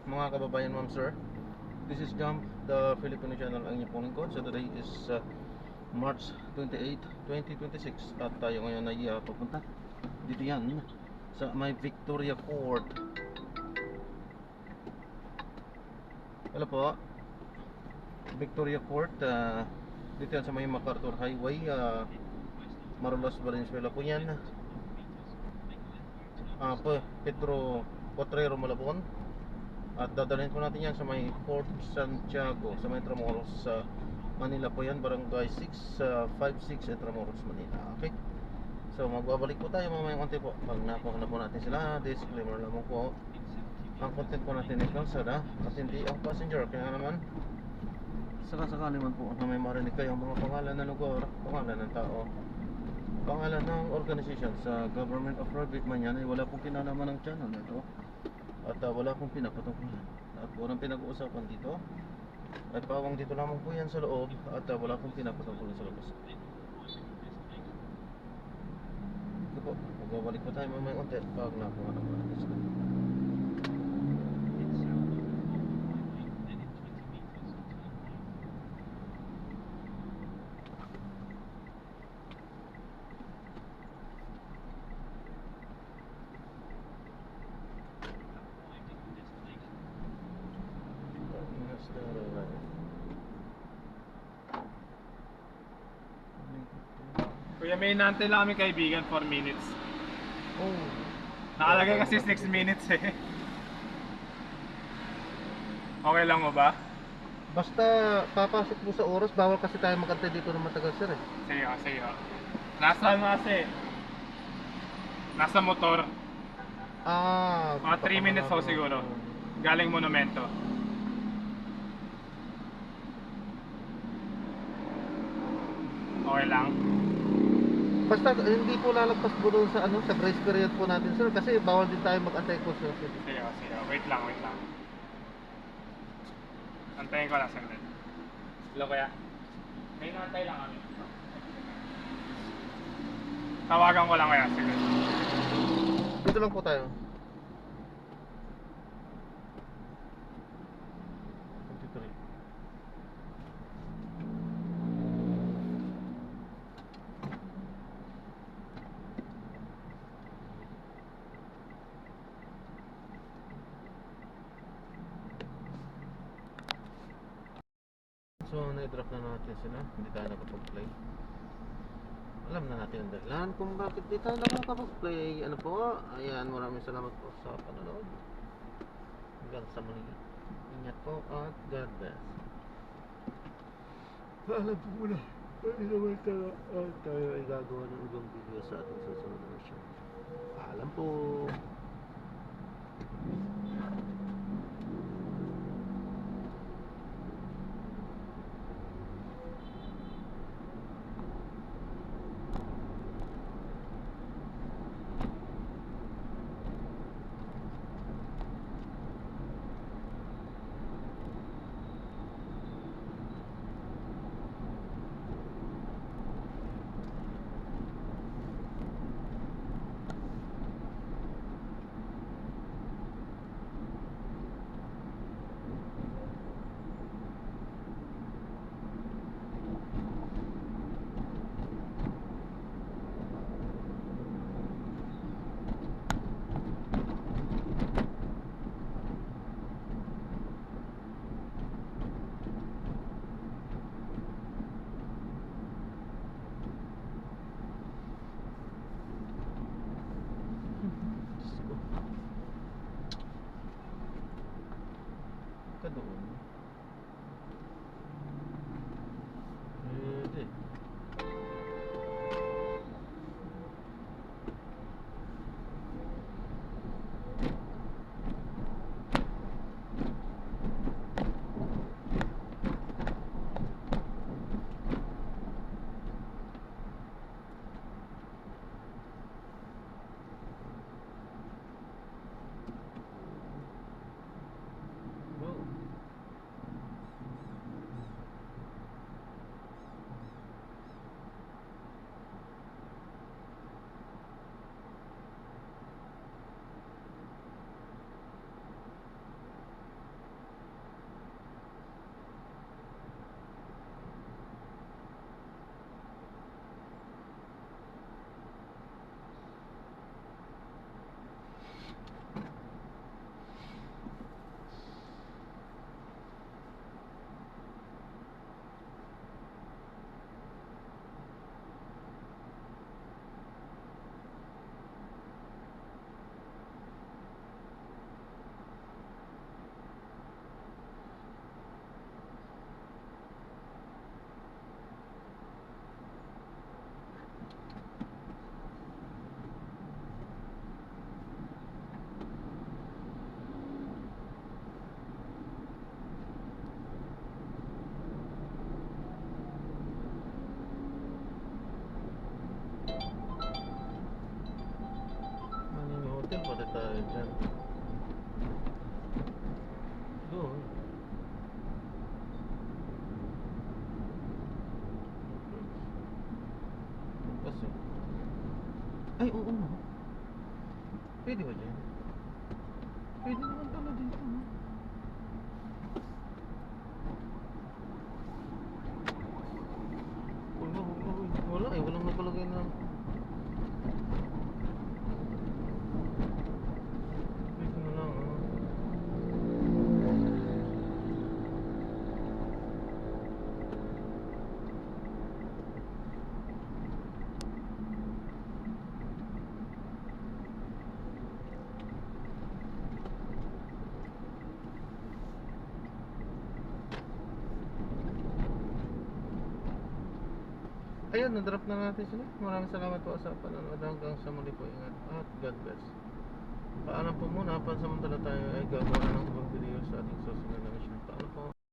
mga kababayan, ma'am, sir. This is Jump, the Filipino channel ang inyong pong lingkod. So today is March 28, 2026 at tayo ngayon ay papunta dito yan sa may Victoria Court. Hello po, Victoria Court, dito yan sa may MacArthur Highway, Marulas, Valenzuela po yan. Pedro Potrero, Malabon. At dadalhin po natin yan sa may Fort Santiago, sa may Intramuros, sa Manila po yan, Barangay 656 Intramuros, Manila. Okay? So magbabalik po tayo mamaya konti po. Pag nakuha na po natin sila, disclaimer lamang po. Ang content po natin ay kalsada at hindi ang passenger. Kaya naman, sakasakali man po na may marinig kayo mga pangalan ng lugar, pangalan ng tao, pangalan ng organization sa government of private man yan, ay wala pong kinalaman ng channel na ito. At wala pong pinapatungkulan. At walang pinag-uusapan dito. At pawang dito lamang po yan sa loob. At wala pong pinapatungkulan sa labas. Ito po, magbabalik po tayo mamaya konti pag nakuha na po natin sila. Kuya, may inaantay lang kami kaibigan 4 minutes. Oh. Nakalagay kasi 6 minutes eh. Okay lang mo ba? Basta papasok po sa oras, bawal kasi tayo magantay dito ng matagal, sir, eh. Sige, sige. Nasa ano kasi? Nasa motor. Mga 3 minutes ako siguro. Galing monumento. Okay lang. Basta hindi po lalagpas po doon sa sa grace period po natin, sir, kasi bawal din tayo magantay po, sir. Sige, sige. Wait lang, wait lang. Antayin ko lang saglit. Hello, kuya. May inaantay lang kami. Tawagan ko lang, kuya. Sige. Dito lang po tayo. So, na-drop na natin sila. Hindi tayo nakapag-play. Alam na natin ang dahilan kung bakit di tayo nakapag-play. Ano po? Ayan, maraming salamat po sa panonood. Hanggang sa muli. Ingat po at God bless. Paalam po muna. Pwede naman tayo ay gagawa ng ibang video sa ating susunod na show. Paalam po. Ka doon. Pwede. Chill pa tayo dyan. Doon. Kasi. Ay, oo no. Pwede ba dyan? Pwede naman pala dito, no? Wala eh, walang nakalagay na. Dito na lang, ah. Ayun, na-drop na natin sila. Maraming salamat po sa panonood. Hanggang sa muli po. Ingat at God bless. Paalam po muna. Pansamantala tayo ay gagawa